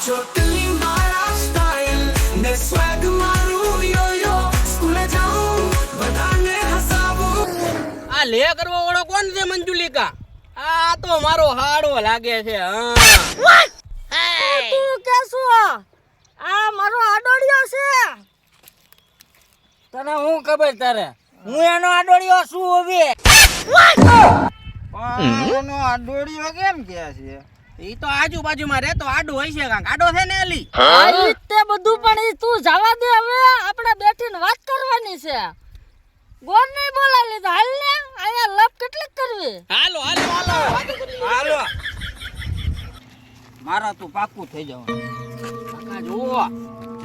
ચોટલી મારા સ્ટાઇલ ને સ્વેગ મારું યો યો સ્કૂલે જાઉં બધાને હસાવું આ લે કરવા વાળો કોણ છે મંજુલિકા? આ તો મારો હાડો લાગે છે. હા તું કેસો આ મારો આડોડિયો છે. તને હું ખબર તારે હું એનો આડોડિયો છું હવે. એનો આડોડિયો કેમ કે છે? ઈ તો આજુબાજુમાં રહેતો આડો હોય છે કાંક. આડો છે ને એલી? આ રીતે બધું પણ ઈ તું જવા દે. હવે આપણે બેઠીને વાત કરવાની છે. ગોર નહીં બોલાવી લીધા. હાલ ને અહીંયા લપ કેટલીક કરવી. હાલો હાલો હાલો વાતો કરી લઈએ. હાલો મારા તું પાકું થઈ જવાનું. કાકા જુઓ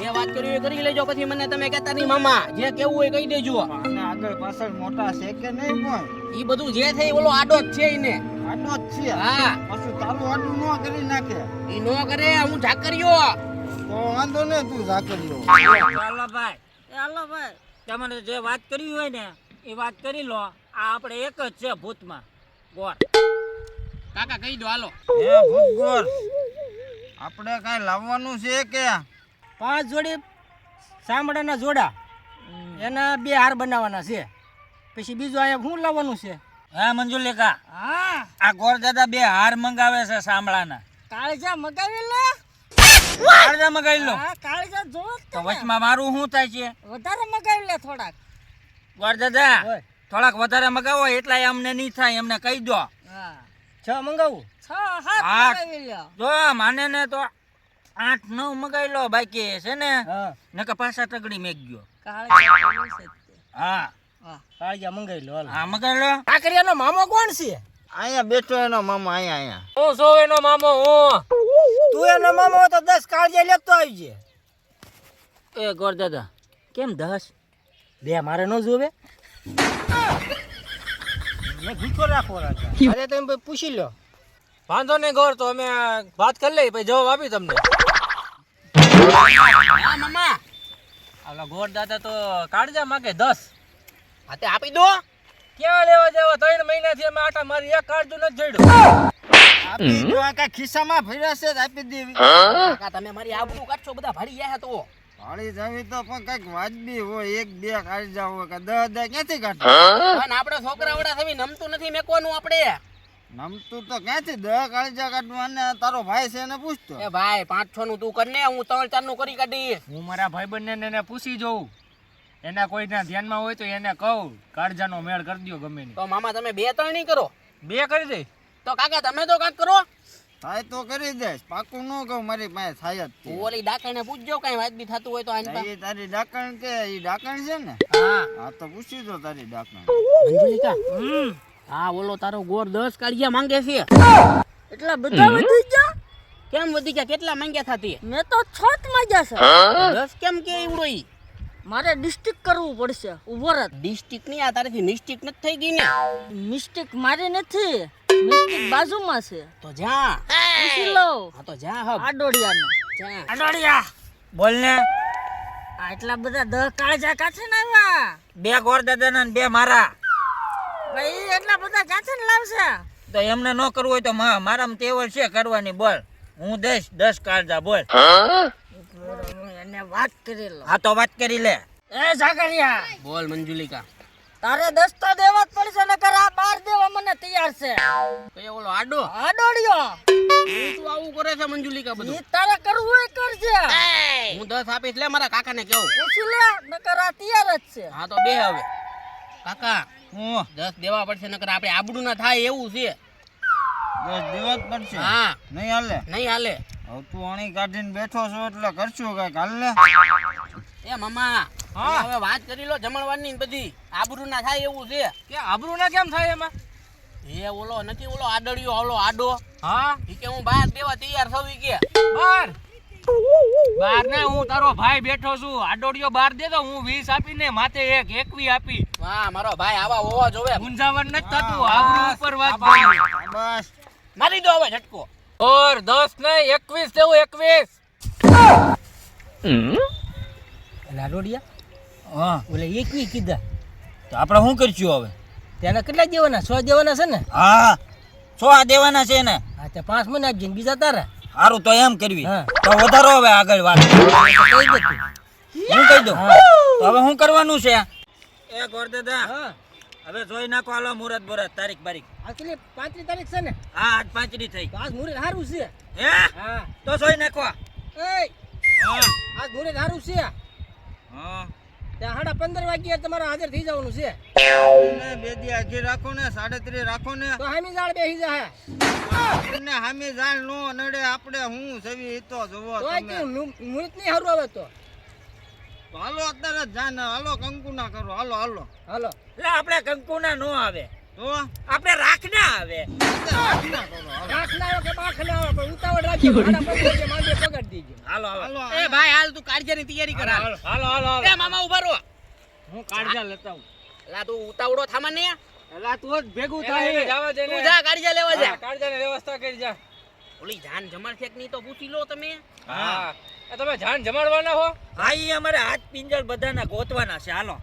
જે વાત કરવી એ કરી લેજો, પછી મને તમે કહેતા નહીં મામા. જે કેવું હોય કહી દેજો. અને આગળ પાછળ મોટા છે કે નહીં કોઈ? ઈ બધું જે છે ઈ ઓલો આડો જ છે ઈને. આડો જ છે. હા પાછું તારું આડું ન કરી નાખે ઈ નો કરે. હું ઝાકર્યો. તો વાંધો ને, તું ઝાકર્યો. ચાલો ભાઈ, હાલો ભાઈ. તમારે જે વાત કરવી હોય ને એ વાત કરી લો. આ આપણે એક જ છે ભૂતમાં ગોર. કાકા કહી દો હાલો. હે ભૂતગોર, આપણે કાંઈ લાવવાનું છે કે? 5 જોડી સાંભળાના જોડા, એના 2 હાર બનાવવાના છે. પછી બીજું અહીંયા શું લાવવાનું છે? હા મંજુલિકા, હા આ ગોર દાદા 2 હાર મંગાવે છે સાંભળાના. કાળજા મગાવી લે. હાર મંગાવી લો. હા કાળજા જો તો વચમાં મારું શું થાય છે? વધારે મગાવી લે થોડાક. ગોર દાદા ઓય. થોડાક વધારે મગાવો એટલા અમને નહીં થાય, એમને કહી દો. હા 6 મંગાવું? 6 7 આઠ. મગાવી લ્યો. જો માને ને તો 8 9 મગાવી લો, બાકી છે ને નકર પાછા તગડી મેક ગયો. કાળજા છે. હા હા કાળિયા મંગાવી લો. હા મંગાવી લો. કાકરિયાનો મામો કોણ છે? અહીંયા બેઠો એનો મામા, અહીંયા હું સો એનો મામો હું. તું એનો મામો તો 10 કાળિયા લેતો આવજે. એ ગોર દાદા કેમ 10? 2 મારે ન જોવે? મેં ભૂખો રાખો રાજા. અરે તમે પૂછી લો. વાંધો નહીં ગોર, તો અમે વાત કરી લઈ પછી જવાબ આપી તમને. હા મામા. આવલા ગોર દાદા તો કાળજા માંગે 10. હા તે આપી દો. ક્યાં લેવા દેવા? 3 મહિનાથી અમે આટા મારી એક કાળજું નથી જડ્યું. આપી દો. આ કાંઈ ખિસ્સામાં ભર્યા છે તો આપી દેવી. કાકા તમે મારી આબરૂ કાઢશો, બધા ભારી ગયા તો. ભાળી જાવી તો પણ કંઈક વાજબી હોય. 1 2 કાઢી હોય કે 10 10 ક્યાંથી કાઢે? પણ આપણે છોકરા વડા થવી નમતું નથી મેકવાનું આપણે. નમતું તો ક્યાંથી 10 કાળજા કાઢવા? અને તારો ભાઈ છે એને પૂછતો. એ ભાઈ 5 6 નું તું કર ને, હું 3 4 નું કરી કાઢી. હું મારા ભાઈબંધને એને પૂછી જોઉં. એના કોઈના ધ્યાનમાં હોય તો એને કહું કાળજાનો મેળ કરી દો ગમે નહીં. તો મામા તમે 2 3 નહીં કરો 2 કરી દે. તો કાકા તમે તો કાક કરો. થાય તો કરી દઈશ, પાકું ન કહું, મારી પાસે થાય જ છે. તું ઓલી ડાકણને પૂછજો કઈ વાત બી થતું હોય તો આની પાસે. એ તારી ડાકણ કે એ ડાકણ છે ને? હા હા તો પૂછી દો તારી ડાકણ. મંજુલિકા. હા ઓલો તારો ગોર 10 કાળિયા માંગે છે. એટલા બધા વધી ગયા. કેમ વધી ગયા? કેટલા માંગ્યા થતી? મેં તો 6 જ માંગ્યા છે. 10 કેમ કે એવડો ઈ? મારે ડિસ્ટ્રિક્ટ કરવું પડશે. ઉભો રહે. ડિસ્ટ્રિક્ટ ની આ તારેથી મિસ્ટેક નથી થઈ ગઈ ને? મિસ્ટેક મારી નથી, મિસ્ટેક બાજુમાં છે. તો જા. પૂછી લો હા તો જા હબ આડોડિયાને. જા. અડોડિયા બોલ ને. આ એટલા બધા 10 કાળજા કાছে ને આવ્યા? 2 ગોર દાદાના ને 2 મારા. ભાઈ એટલા બધા કાছে ને લાવશે? તો એમને ન કરવું હોય તો મારામાં તેવર છે કરવાની. બોલ હું 10 કાળજા બોલ. એને વાત કરી લો. હા તો વાત કરી લે. એ ઝાકરિયા, બોલ મંજુલિકા. તારે 10 તો દેવા જ પડશે, નકર આ 12 દેવા મને તૈયાર છે. તો એ ઓલો આડો આડોડિયો તું આવું કરે છે મંજુલિકા બધું. ઈ તારે કરવું હોય કરજે. હું 10 આપીશ, લે મારા કાકાને કેવું. પૂછી લે, નકર આ તૈયાર જ છે. હા તો બે હવે કાકા હું 10 દેવા પડશે, નકર આપણે આબડું ના થાય એવું છે. 10 દેવા જ પડશે. હા નહીં હાલે? નહીં હાલે. હવે તું અણી કાઢીને બેઠો છો એટલે કરશું કઈક. હાલ ને. એ મામા હવે વાત કરી લો જમણવારની બધી. આબરૂ ના થાય એવું છે. કે આબરૂ ના કેમ થાય એમાં? એ ઓલો નથી ઓલો આડળિયો ઓલો આડો. હા ઈ કે હું 12 દેવા તૈયાર થવી કે. 12 ને હું તારો ભાઈ બેઠો છું. આડોડિયો 12 દે તો હું 20 આપીને માથે 21 આપી. વાહ મારો ભાઈ આવા હોવા જોવે. ગુંજાવર નથી થતું. આબરૂ ઉપર વાત કરી. બસ મારી દો હવે ઝટકો. ઓર 10 ને 21 દેવું 21. લાડોડિયા હા ઓલે 21 કીધા. તો આપણે શું કરશું હવે? તેના કેટલા દેવાના? 100 દેવાના છે ને? હા 100 દેવાના છે ને. હા તે 5 મને આપજે ને બીજા તારા. હારું તો એમ કરવી હા. તો વધારો હવે આગળ વાત કહી દે તું. હું કહી દઉં તો હવે શું કરવાનું છે એ ગોરદાદા હા હવે જોઈ નાખો હાલો મુહૂર્ત બુરત તારીખ બારીખ આ કેટલી 5 તારીખ છે ને હા આજ 5 થઈ તો આજ મુહૂર્ત સારું છે હે હા તો જોઈ નાખો એ હા આજ મુહૂર્ત સારું છે હા ત્યાં 15:30 વાગ્યે તમારે હાજર થઈ જવાનું છે ને બે દી આઘી રાખો ને 3:30 રાખો ને તો હામી જાળ બેસી જાય ને હામી જાણ નો નડે આપણે હું સવી તો જોવો તો તમે કે મુહૂર્ત નહીં સારું આવે તો તો હાલો અત્યારે જ જાન હાલો કંકુ ના કરો હાલો હાલો હાલો એટલે આપણે કંકુના નો આવે તો આપણે રાખના આવે રાખ ના કરો હાલો રાખ ના આવે કે બાખ ના આવે પણ ઉતાવળ રાખજો મારા પગ છે માંડે પગાડી દેજો હાલો હાલો હાલો એ ભાઈ હાલ તું કાળજાની તૈયારી કર હાલ. હાલો હાલો એ મામા ઉભા રહો. હું કાળજા લેતા હું લા તું ઉતાવળો થામા ને એલા તું જ ભેગું થાય જવા દે તું જા કાળજા લેવા જા. કાળજાની વ્યવસ્થા કરી જા ઓલી જાન જમાડ ફેક ની તો પૂછી લો તમે. હા તમે જાન જમાડવાના હો હા ઈ અમારે હાથ પિંજર બધાના ગોતવાના છે હાલો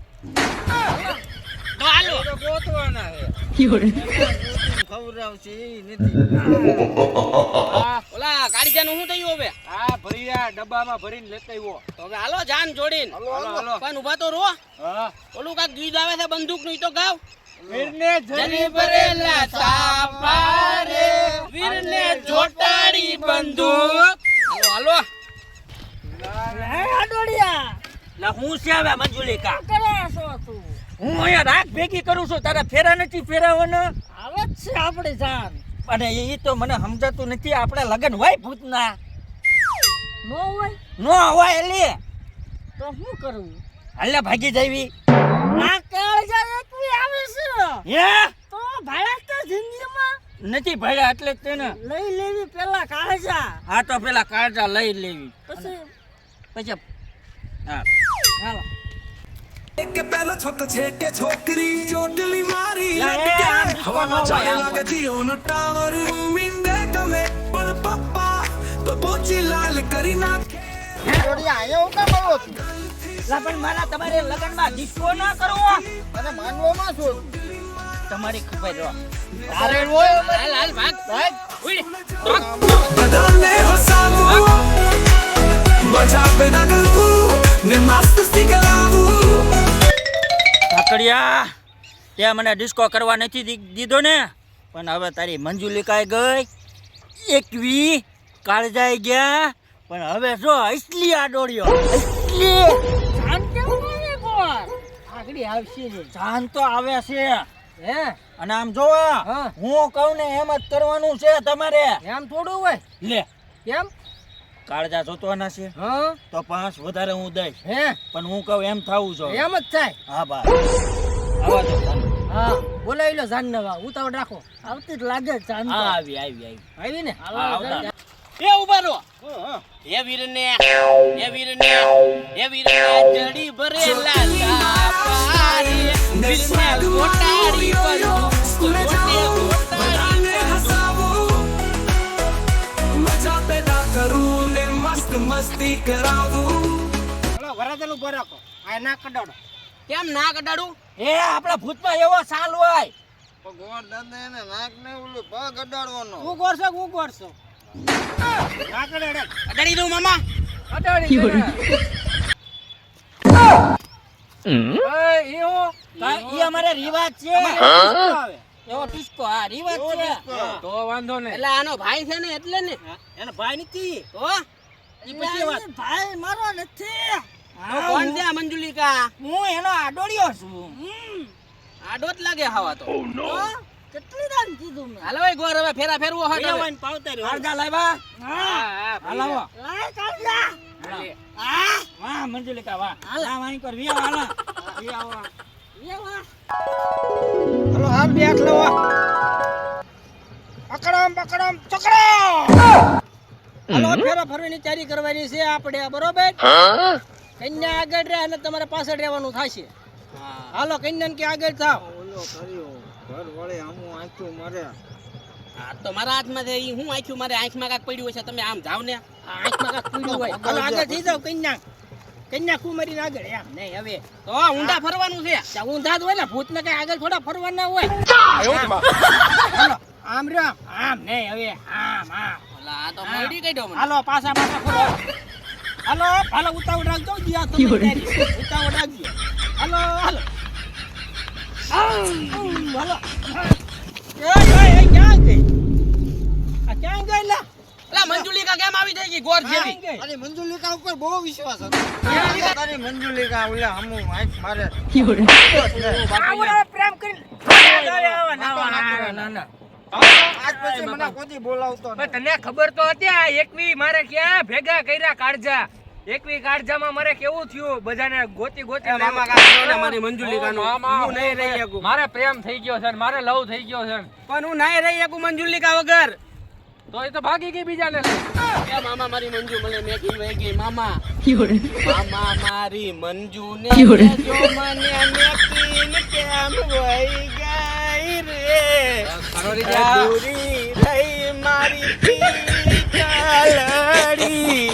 તો હાલો. તો ગોતવાના છે ખવડાવશે ઈ નથી ઓલા કાળજાનું શું થયું હવે? આ ભરી આ ડબ્બામાં ભરીને લેતા આવ્યો તો હવે હાલો જાન જોડીને. પણ ઉભા તો રહો. હા ઓલું કાક ગીત આવે છે બંદૂક નું ઈ તો ગાવ. વીરને જરી ભરેલા સાપા રે, વીરને જોટાડી બંદૂક. હાલો હાલો. હે આડોડિયા લા હું છે હવે મંજુલિકા કરે છો તું હું અહીંયા રાખ ભેગી કરું છું તારા ફેરા નથી ફેરાવાના આવે જ છે આપણી જાન અને એ તો મને સમજાતું નથી આપણે લગન હોય ભૂતના નો હોય નો હોય એટલે તો શું કરવું હાલે ભાગી જાવી આ કાળજા એકવી આવે છે હે તો ભાડા તો જિંદગીમાં નથી ભર્યા એટલે જ તેને લઈ લેવી પેલા કાળજા હા તો પેલા કાળજા લઈ લેવી પછી પછી હા હાલો કે પહેલો છોકરો છે કે છોકરી ચોટલી મારી લા, એ લટકે આમ હવામાં હોય, ચાલે આમ લાગે જીવનો ટાવર વિંદે તમે પણ પપ્પા તો પોચી લાલ કરી નાખે જોડિયા અહીંયા હું કામ આવો છું લા પણ મારા તમારે લગનમાં દીકરો ના કરવો અને માનવામાં શું તમારી ખબર રહો અરે હોય હાલ હાલ ભાગ ભાગ. ઉઈ. બધાને હસાવું મજા પેદા કરવું ને મસ્ત શીખલાવું કાકડિયા તે મને ડિસ્કો કરવા નથી દીધો ને પણ હવે તારી મંજુલિકાએ ગઈ એકવી કાળજાઈ ગયા પણ હવે જો અસલી આડોળ્યો અસલી જાન કેવું આવે કોણ આગળ આવશે ને જાન તો આવે છે હે અને આમ જો હા. હું કહું ને એમ જ કરવાનું છે તમારે એમ થોડું હોય લે કેમ કાળજા જોતવાના છે હા તો 5 વધારે હું દઈશ હે પણ હું કહું એમ થવું જોઈએ એમ જ થાય હા બા આવા દો જાન. હા બોલાવી લો જાન નવા ઉતાવળ રાખો આવતી જ લાગે છે જાન હા તો આવી આવી આવી આવી ને હાલો હા, આવતા. જાન. એ ઉભા રહો. હે વીરને હે વીરને હે વીરને જડી ભરેલા સાપા રે, વીરને જોટાડી બંદૂક. સ્કૂલે જાઉં બધાને હસાવું મજા પેદા કરું ને મસ્ત મસ્તી કરાવું હલો વરાદલ ઉભો રાખો આ ના કડાડો કેમ ના કટાડું? એ આપણા ભૂતમાં એવો સાલ હોય ગોળ દાદા એને નાક ને ઓલું પગ અડાડવાનો હું ગોરસો હું ગોરસો ના કડાડે કટાડી દઉં મામા. કડાડી એ હું ઈ અમારે રિવાજ છે આવે એવો ટીસ્કો હા રિવાજ છે તો વાંધો નહીં એટલે આનો ભાઈ છે ને એટલે ને. એને ભાઈ નથી તો ઈ પછી વાત. એ ભાઈ મારો નથી તો કોણ છે આ મંજુલિકા? હું એનો આડોળ્યો છું આડો જ લાગે હવા તો. કેટલી દાન કીધું મેં હાલો એ ગોર હવે ફેરા ફેરવો હોય તો હવે. કાળજા લાવ્યા હાલાવો લાય કાળજા હાલે. વાહ મંજુલિકા વાહ હાલા વાહી કર વિયા હાલા એવા હલો હાલ બેઠ લો પકડમ પકડમ ચકડો હલો ફેરા ફરવાની તૈયારી કરવાની છે આપણે બરોબર કન્યા આગળ રહે અને તમારે પાછળ રહેવાનું થશે હાલો કન્યાને કે આગળ થાવ ઓલો કર્યો ઘર વળે આમું આંખ્યું મારે આ તો મારા હાથમાં છે ઈ હું આંખ્યું મારે આંખમાં કાક પડ્યું છે તમે આમ જાવ ને. આ આંખમાં કાંઈક પીડ્યું હોય હાલો આગળ થઈ જાવ કન્યા કુમારીને આગળ એમ નહીં હવે તો ઊંડા ફરવાનું છે. ત્યાં ઊંધા જ હોય ને ભૂતને કઈ આગળ થોડા ફરવાના હોય હાલો, આમ રહ્યો આમ નહીં હવે આમ આમ આ તો મળી કાઢ્યો મને. હાલો પાછા ફરો. હાલો ઉતાવળ રાખજો દિયા તમે ઉતાવળ રાખજો. હાલો હાલો એ ક્યાં ગઈ? આ ક્યાં ગઈ લા? અલા મંજુલિકા કેમ આવી થઈ ગઈ ગોર જેવી? ક્યાં ગઈ? અરે મંજુલિકા ઉપર બહુ વિશ્વાસ હતો તારી મંજુલિકા ઓલા હમુ આંખ મારે આવડે પ્રેમ કરીને ના આજ પછી મને કોઈ બોલાવતો નહીં. તને ખબર તો હતી આ એકવી મારે ક્યાં ભેગા કર્યા કાળજા એકવી કાળજામાં મારે કેવું થયું બધાને ગોતી મામા કાઢો ને મારી મંજુલિકાનો. હું નહીં રહી શકું. મારે પ્રેમ થઈ ગયો છે ને મારે લવ થઈ ગયો છે ને. પણ હું નહીં રહી શકું મંજુલિકા વગર. તો એ તો ભાગી ગઈ બીજાને લઈ. એ મામા મારી મંજુ મને મેગી વેગી મામા. મામા મારી મંજુ ને જો મને મેકીને કેમ વઈ ગઈ રે. અધૂરી રહી મારી પીળી કાલડી.